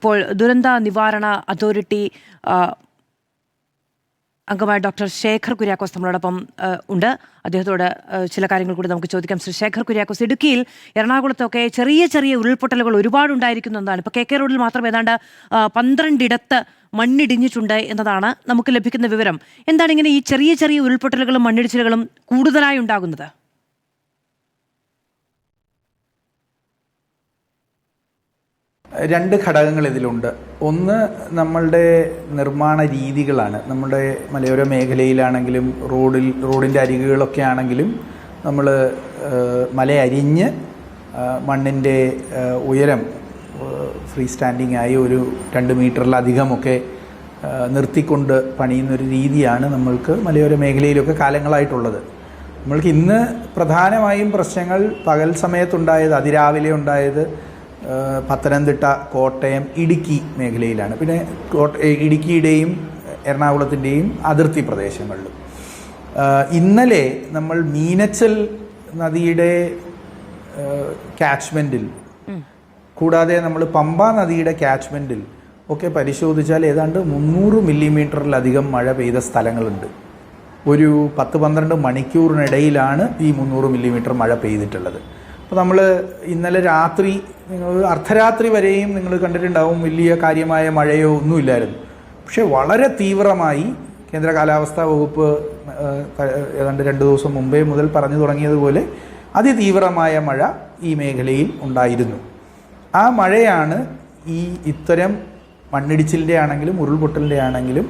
ഇപ്പോൾ ദുരന്ത നിവാരണ അതോറിറ്റി അംഗമായ ഡോക്ടർ ശേഖർ കുര്യാക്കോസ് നമ്മളോടൊപ്പം ഉണ്ട്. അദ്ദേഹത്തോട് ചില കാര്യങ്ങൾ കൂടി നമുക്ക് ചോദിക്കാം. ശ്രീ ശേഖർ കുര്യാക്കോസ്, ഇടുക്കിയിൽ എറണാകുളത്തൊക്കെ ചെറിയ ചെറിയ ഉരുൾപൊട്ടലുകൾ ഒരുപാടുണ്ടായിരിക്കുന്നു എന്നതാണ്. ഇപ്പോൾ KK റോഡിൽ മാത്രം ഏതാണ്ട് 12 ഇടത്ത് മണ്ണിടിഞ്ഞിട്ടുണ്ട് എന്നതാണ് നമുക്ക് ലഭിക്കുന്ന വിവരം. എന്താണ് ഇങ്ങനെ ഈ ചെറിയ ചെറിയ ഉരുൾപൊട്ടലുകളും മണ്ണിടിച്ചിലുകളും കൂടുതലായി ഉണ്ടാകുന്നത്? രണ്ട് ഘടകങ്ങൾ ഇതിലുണ്ട്. ഒന്ന് നമ്മളുടെ നിർമ്മാണ രീതികളാണ്. നമ്മുടെ മലയോര മേഖലയിലാണെങ്കിലും റോഡിൻ്റെ അരികുകളൊക്കെ ആണെങ്കിലും നമ്മൾ മലയരിഞ്ഞ് മണ്ണിൻ്റെ ഉയരം ഫ്രീ സ്റ്റാൻഡിങ് ആയി ഒരു 2 മീറ്ററിലധികമൊക്കെ നിർത്തിക്കൊണ്ട് പണിയുന്നൊരു രീതിയാണ് നമ്മൾക്ക് മലയോര മേഖലയിലൊക്കെ കാലങ്ങളായിട്ടുള്ളത്. നമ്മൾക്ക് ഇന്ന് പ്രധാനമായും പ്രശ്നങ്ങൾ പകൽ സമയത്തുണ്ടായത്, അതിരാവിലെ ഉണ്ടായത് പത്തനംതിട്ട, കോട്ടയം, ഇടുക്കി മേഖലയിലാണ്. പിന്നെ ഇടുക്കിയുടെയും എറണാകുളത്തിൻ്റെയും അതിർത്തി പ്രദേശങ്ങളിലും. ഇന്നലെ നമ്മൾ മീനച്ചൽ നദിയുടെ ക്യാച്ച്മെൻറ്റിൽ കൂടാതെ നമ്മൾ പമ്പ നദിയുടെ ക്യാച്ച്മെൻറ്റിൽ ഒക്കെ പരിശോധിച്ചാൽ ഏതാണ്ട് 300 മില്ലിമീറ്ററിലധികം മഴ പെയ്ത സ്ഥലങ്ങളുണ്ട്. ഒരു 10-12 മണിക്കൂറിനിടയിലാണ് ഈ 300 മില്ലിമീറ്റർ മഴ പെയ്തിട്ടുള്ളത്. അപ്പോൾ നമ്മൾ ഇന്നലെ രാത്രി, നിങ്ങൾ അർദ്ധരാത്രി വരെയും നിങ്ങൾ കണ്ടിട്ടുണ്ടാവും, വലിയ കാര്യമായ മഴയോ ഒന്നുമില്ലായിരുന്നു. പക്ഷേ വളരെ തീവ്രമായി കേന്ദ്ര കാലാവസ്ഥാ വകുപ്പ് ഏതാണ്ട് 2 ദിവസം മുമ്പേ മുതൽ പറഞ്ഞു തുടങ്ങിയതുപോലെ അതിതീവ്രമായ മഴ ഈ മേഖലയിൽ ഉണ്ടായിരുന്നു. ആ മഴയാണ് ഇത്തരം മണ്ണിടിച്ചിലിൻ്റെ ആണെങ്കിലും ഉരുൾപൊട്ടലിൻ്റെ ആണെങ്കിലും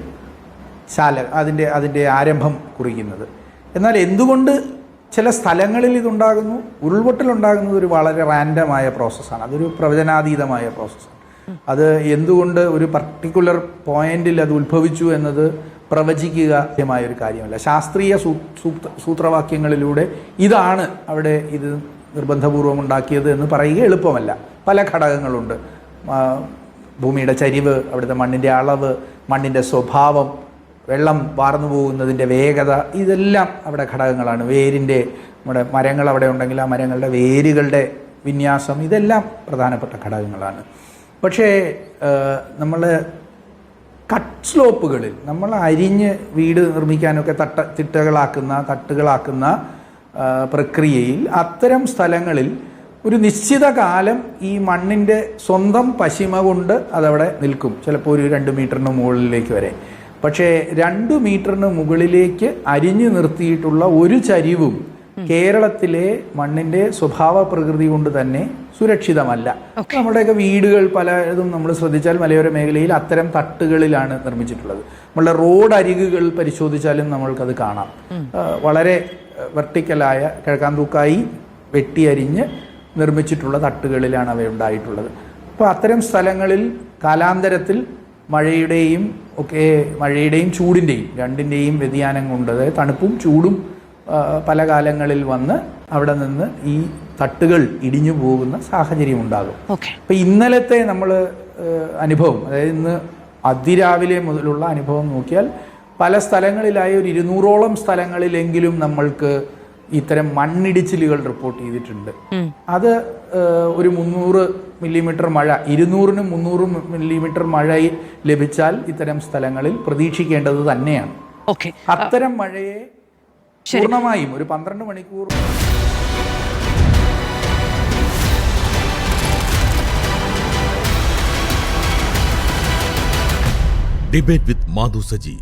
അതിൻ്റെ ആരംഭം കുറിക്കുന്നത്. എന്നാൽ എന്തുകൊണ്ട് ചില സ്ഥലങ്ങളിൽ ഇതുണ്ടാകുന്നു? ഉരുൾപൊട്ടലുണ്ടാകുന്നത് ഒരു വളരെ റാൻഡമായ പ്രോസസ്സാണ്. അതൊരു പ്രവചനാതീതമായ പ്രോസസ്സാണ്. അത് എന്തുകൊണ്ട് ഒരു പർട്ടിക്കുലർ പോയിന്റിൽ അത് ഉത്ഭവിച്ചു എന്നത് പ്രവചിക്കുകമായ ഒരു കാര്യമല്ല. ശാസ്ത്രീയ സൂത്രവാക്യങ്ങളിലൂടെ ഇതാണ് അവിടെ ഇത് നിർബന്ധപൂർവം ഉണ്ടാക്കിയത് എന്ന് പറയുക എളുപ്പമല്ല. പല ഘടകങ്ങളുണ്ട്. ഭൂമിയുടെ ചരിവ്, അവിടുത്തെ മണ്ണിൻ്റെ അളവ്, മണ്ണിൻ്റെ സ്വഭാവം, വെള്ളം വാർന്നു പോകുന്നതിൻ്റെ വേഗത, ഇതെല്ലാം അവിടെ ഘടകങ്ങളാണ്. നമ്മുടെ മരങ്ങൾ അവിടെ ഉണ്ടെങ്കിൽ ആ മരങ്ങളുടെ വേരുകളുടെ വിന്യാസം, ഇതെല്ലാം പ്രധാനപ്പെട്ട ഘടകങ്ങളാണ്. പക്ഷേ നമ്മൾ കട്ട് സ്ലോപ്പുകളിൽ നമ്മൾ അരിഞ്ഞ് വീട് നിർമ്മിക്കാനൊക്കെ തട്ടുകളാക്കുന്ന പ്രക്രിയയിൽ അത്തരം സ്ഥലങ്ങളിൽ ഒരു നിശ്ചിത കാലം ഈ മണ്ണിൻ്റെ സ്വന്തം പശിമ കൊണ്ട് അതവിടെ നിൽക്കും. ചിലപ്പോൾ ഒരു 2 മീറ്ററിന് മുകളിലേക്ക് വരെ. പക്ഷേ 2 മീറ്ററിന് മുകളിലേക്ക് അരിഞ്ഞു നിർത്തിയിട്ടുള്ള ഒരു ചരിവും കേരളത്തിലെ മണ്ണിൻ്റെ സ്വഭാവ പ്രകൃതി കൊണ്ട് തന്നെ സുരക്ഷിതമല്ല. നമ്മുടെയൊക്കെ വീടുകൾ പലതും നമ്മൾ ശ്രദ്ധിച്ചാൽ മലയോര മേഖലയിൽ അത്തരം തട്ടുകളിലാണ് നിർമ്മിച്ചിട്ടുള്ളത്. നമ്മളുടെ റോഡ് അരികുകൾ പരിശോധിച്ചാലും നമ്മൾക്കത് കാണാം. വളരെ വെർട്ടിക്കലായ കിഴക്കാന്തൂക്കായി വെട്ടിയരിഞ്ഞ് നിർമ്മിച്ചിട്ടുള്ള തട്ടുകളിലാണ് അവ ഉണ്ടായിട്ടുള്ളത്. അപ്പോൾ അത്തരം സ്ഥലങ്ങളിൽ കാലാന്തരത്തിൽ മഴയുടെയും ചൂടിൻ്റെയും രണ്ടിൻ്റെയും വ്യതിയാനം കൊണ്ട്, അതായത് തണുപ്പും ചൂടും പല കാലങ്ങളിൽ വന്ന് അവിടെ നിന്ന് ഈ തട്ടുകൾ ഇടിഞ്ഞു പോകുന്ന സാഹചര്യം ഉണ്ടാകും. അപ്പം ഇന്നലത്തെ നമ്മൾ അനുഭവം, അതായത് ഇന്ന് അതിരാവിലെ മുതലുള്ള അനുഭവം നോക്കിയാൽ പല സ്ഥലങ്ങളിലായി ഒരു 200ഓളം സ്ഥലങ്ങളിലെങ്കിലും നമ്മൾക്ക് ഇത്തരം മണ്ണിടിച്ചിലുകൾ റിപ്പോർട്ട് ചെയ്തിട്ടുണ്ട്. അത് ഒരു 300 മില്ലിമീറ്റർ മഴ, 200-നും 300 മില്ലിമീറ്റർ മഴ ലഭിച്ചാൽ ഇത്തരം സ്ഥലങ്ങളിൽ പ്രതീക്ഷിക്കേണ്ടത് തന്നെയാണ്. അത്തരം മഴയെ പൂർണ്ണമായും ഒരു 12 മണിക്കൂർ ഡിബേറ്റ് വിത്ത് മാധു സജി.